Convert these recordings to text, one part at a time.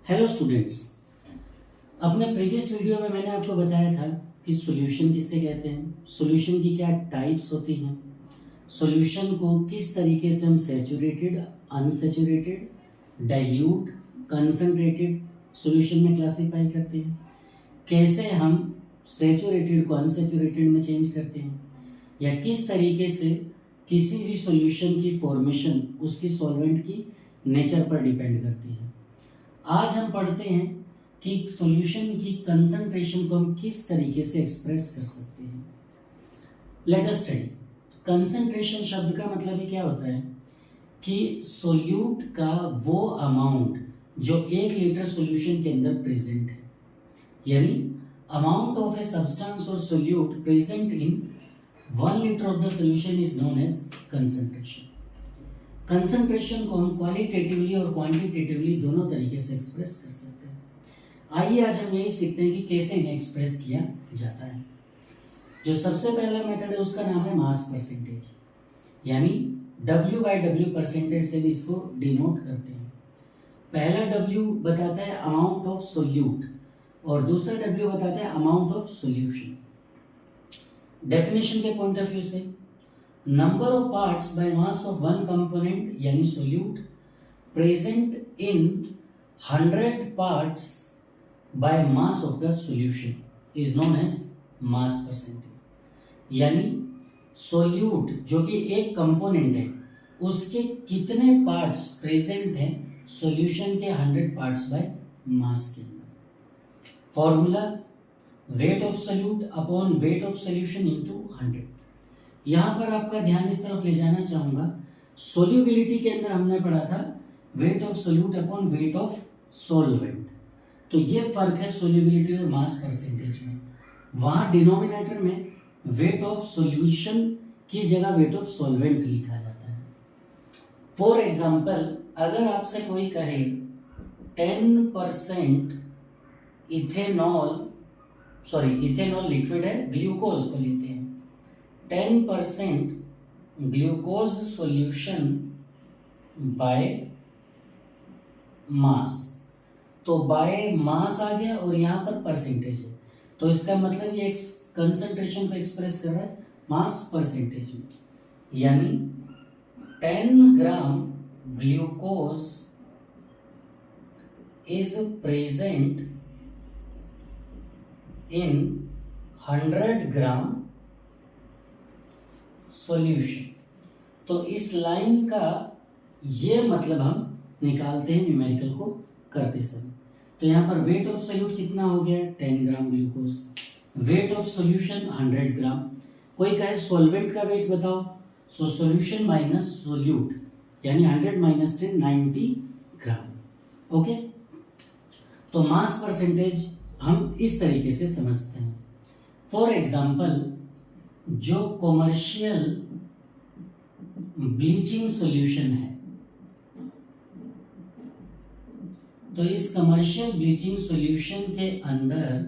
Hello students. अपने previous video में मैंने आपको बताया था कि सॉल्यूशन किसे कहते हैं, सॉल्यूशन की क्या टाइप्स होती हैं, सॉल्यूशन को किस तरीके से हम saturated, unsaturated, dilute, concentrated solution में क्लासिफाई करते हैं, कैसे हम सैचुरेटेड को अनसैचुरेटेड में चेंज करते हैं, या किस तरीके से किसी भी सॉल्यूशन की फॉर्मेशन उसकी सॉल्वेंट की नेचर पर डिपेंड करती है। आज हम पढ़ते हैं कि सॉल्यूशन की कंसंट्रेशन को हम किस तरीके से एक्सप्रेस कर सकते हैं। Let us study. कंसंट्रेशन शब्द का मतलब ही क्या होता है कि सोल्यूट का वो अमाउंट जो 1 लीटर सॉल्यूशन के अंदर प्रेजेंट है, यानी अमाउंट ऑफ ए सब्सटेंस और solute present in 1 litre of the solution is known as concentration. Concentration को हम क्वालिटेटिवली और क्वांटिटेटिवली दोनों तरीके से एक्सप्रेस कर सकते हैं। आइए आज हम यही सीखते हैं कि कैसे इन्हें एक्सप्रेस किया जाता है। जो सबसे पहला मेथड है उसका नाम है मास परसेंटेज, यानी W/W परसेंटेज से भी इसको डिनोट करते हैं। पहला W बताता है अमाउंट ऑफ सोल्यूट और दूसरा W बताता है अमाउंट ऑफ सोल्यूशन। डेफिनेशन के पॉइंट ऑफ व्यू से number of parts by mass of one component यानी solute present in 100 parts by mass of the solution is known as mass percentage। यानी solute जो कि एक component है उसके कितने पार्ट्स प्रेजेंट हैं सॉल्यूशन के 100 पार्ट्स बाय मास के अंदर। Formula wait of solute upon weight of solution into 100। यहां पर आपका ध्यान इस तरफ ले जाना चाहूंगा, सोल्यूबिलिटी के अंदर हमने पढ़ा था wait of solute upon weight of solvent. तो ये फर्क है सोल्यूबिलिटी और मास परसेंटेज में। वहां डिनोमिनेटर में वेट ऑफ सॉल्यूशन की जगह वेट ऑफ सॉल्वेंट लिखा जाता है। फॉर एग्जांपल, अगर आपसे कोई कहे 10% इथेनॉल लिक्विड है, ग्लूकोज को लेते हैं, 10% ग्लूकोज सॉल्यूशन बाय मास, तो बाय मास आ गया और यहां पर परसेंटेज है, तो इसका मतलब ये कंसंट्रेशन को एक्सप्रेस कर रहा है मास परसेंटेज में। यानी 10 gram glucose is present in 100 gram solution. तो इस लाइन का ये मतलब हम निकालते हैं न्यूमेरिकल को करते समय। तो यहां पर वेट ऑफ सोल्यूट कितना हो गया, 10 gram glucose, weight of solution 100 ग्राम। कोई कहे सॉल्वेंट का वेट बताओ, सो सॉल्यूशन माइनस सोल्यूट यानी 100 माइनस 10 90 ग्राम। ओके, तो मास परसेंटेज हम इस तरीके से समझते हैं। फॉर एग्जाम्पल, जो कॉमर्शियल ब्लीचिंग सॉल्यूशन है, तो इस कमर्शियल ब्लीचिंग सॉल्यूशन के अंदर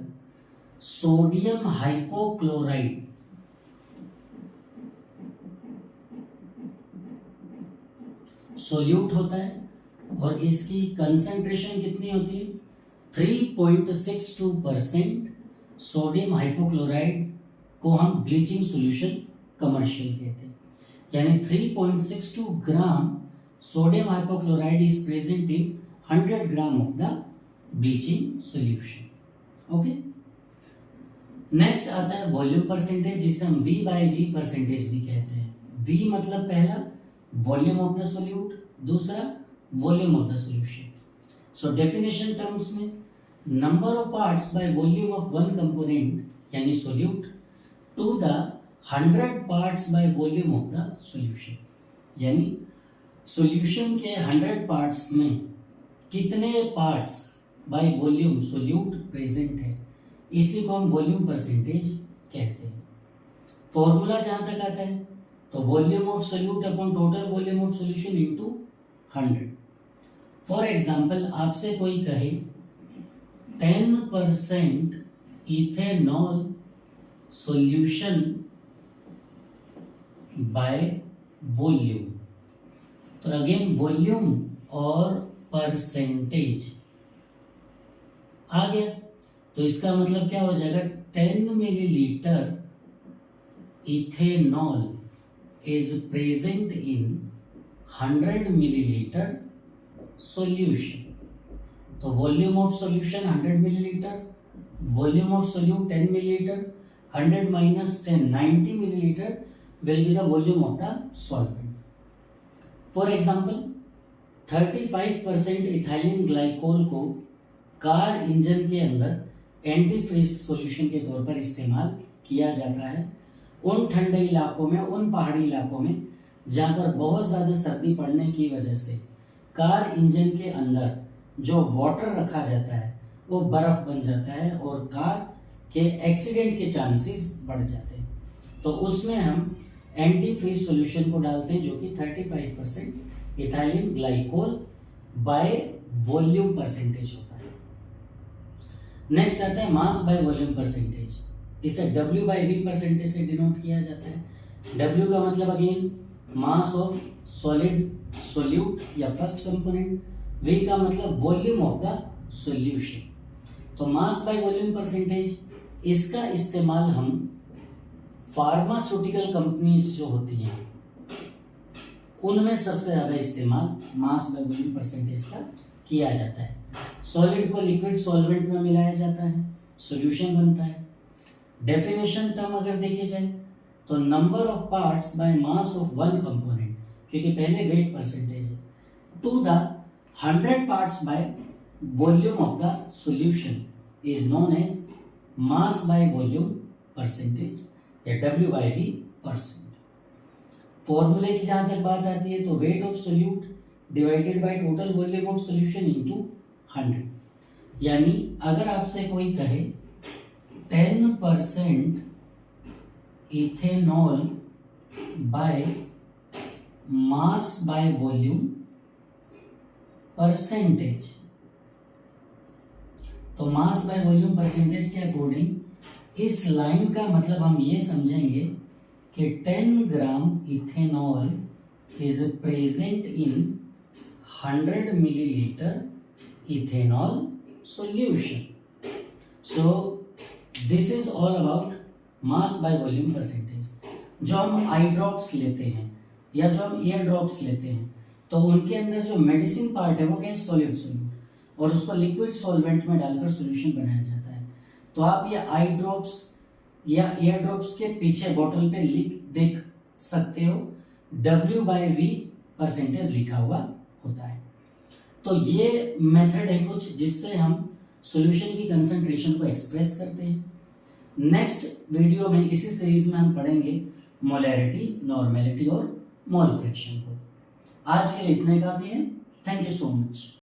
सोडियम हाइपोक्लोराइड सोल्यूट होता है और इसकी कंसंट्रेशन कितनी होती है, 3.62%। सोडियम हाइपोक्लोराइड को हम ब्लीचिंग सॉल्यूशन कमर्शियल कहते हैं, यानी 3.62 gram sodium hypochlorite is present in 100 gram of the bleaching solution. Okay, next आता है वॉल्यूम परसेंटेज, जिसे हम V/V परसेंटेज भी कहते हैं। V मतलब पहला वॉल्यूम ऑफ द सोल्यूट, दूसरा volume of the solution. So definition terms में number of parts by volume of one component यानी solute to the 100 parts by volume of the solution, यानी solution के 100 पार्ट्स में कितने parts by volume solute present है, इसी को हम वॉल्यूम परसेंटेज कहते हैं। फॉर्मूला जहां तक आता है तो volume of solute upon total volume of solution into 100। For example, आपसे कोई कहे 10% इथेनॉल सॉल्यूशन बाय वॉल्यूम, तो अगेन वॉल्यूम और परसेंटेज आ गया। तो इसका मतलब क्या हो जाएगा, 10 millilitre ethanol is present in 100 milliliter solution. तो volume of solution 100 millilitre, volume of solute 10 millilitre, 100 minus 10 90 millilitre will be the volume of the solvent. For example, 35% ethylene glycol को कार इंजन के अंदर एंटी फ्रीज सॉल्यूशन के तौर पर इस्तेमाल किया जाता है उन ठंडे इलाकों में, उन पहाड़ी इलाकों में जहाँ पर बहुत ज़्यादा सर्दी पड़ने की वजह से कार इंजन के अंदर जो वाटर रखा जाता है वो बर्फ़ बन जाता है और कार के एक्सीडेंट के चांसेस बढ़ जाते हैं। तो उसमें हम एंटी फ्रीज सॉल्यूशन को डालते हैं जो कि 35% ethylene glycol bye volume percentage होता है। नेक्स्ट आता है मास बाय वॉल्यूम परसेंटेज। इसे W बाई V परसेंटेज से डिनोट किया जाता है। W का मतलब again mass of solid solute या फर्स्ट कंपोनेंट, V का मतलब वॉल्यूम ऑफ द सॉल्यूशन। तो मास बाय वॉल्यूम परसेंटेज, इसका इस्तेमाल हम फार्मास्यूटिकल कंपनीज जो होती हैं उनमें सबसे ज़्यादा इस्तेमाल मास बाय वॉल्यूम परसेंटेज का किया जाता है। सॉलिड को लिक्विड सॉल्वेंट में मिलाया जाता है, सॉल्यूशन बनता है। डेफिनेशन टर्म अगर देखे जाए तो number of parts by mass of one component, क्योंकि पहले वेट परसेंटेज है, to the 100 parts by volume of the solution is known as mass by volume percentage या W बाई V परसेंट। फॉर्मूले की जहां तक बात आती है तो weight of solute divided by total volume of solution into 100। यानी अगर आपसे कोई कहे 10% ethanol by mass by volume percentage, तो मास बाय वॉल्यूम परसेंटेज के अकॉर्डिंग इस लाइन का मतलब हम ये समझेंगे कि 10 gram ethanol is present in 100 millilitre ethanol solution. So this is all about mass by volume percentage. जो हम आई ड्रॉप्स लेते हैं या जो हम एयर ड्रॉप्स लेते हैं तो उनके अंदर जो मेडिसिन पार्ट है वो क्या है, सॉलिड सोल्यूट, और उसको लिक्विड सॉल्वेंट में डालकर सॉल्यूशन बनाया जाता है। तो आप ये आई ड्रॉप्स या एयर ड्रॉप्स के पीछे बोतल पे देख सकते हो W बाई V परसेंटेज लिखा हुआ होता है। तो ये मेथड है कुछ जिससे हम सॉल्यूशन की कंसंट्रेशन को एक्सप्रेस करते हैं। नेक्स्ट वीडियो में इसी सीरीज में हम पढ़ेंगे मोलैरिटी, नॉर्मेलिटी और मोल फ्रैक्शन को। आज के लिए इतने काफी है। Thank you so much.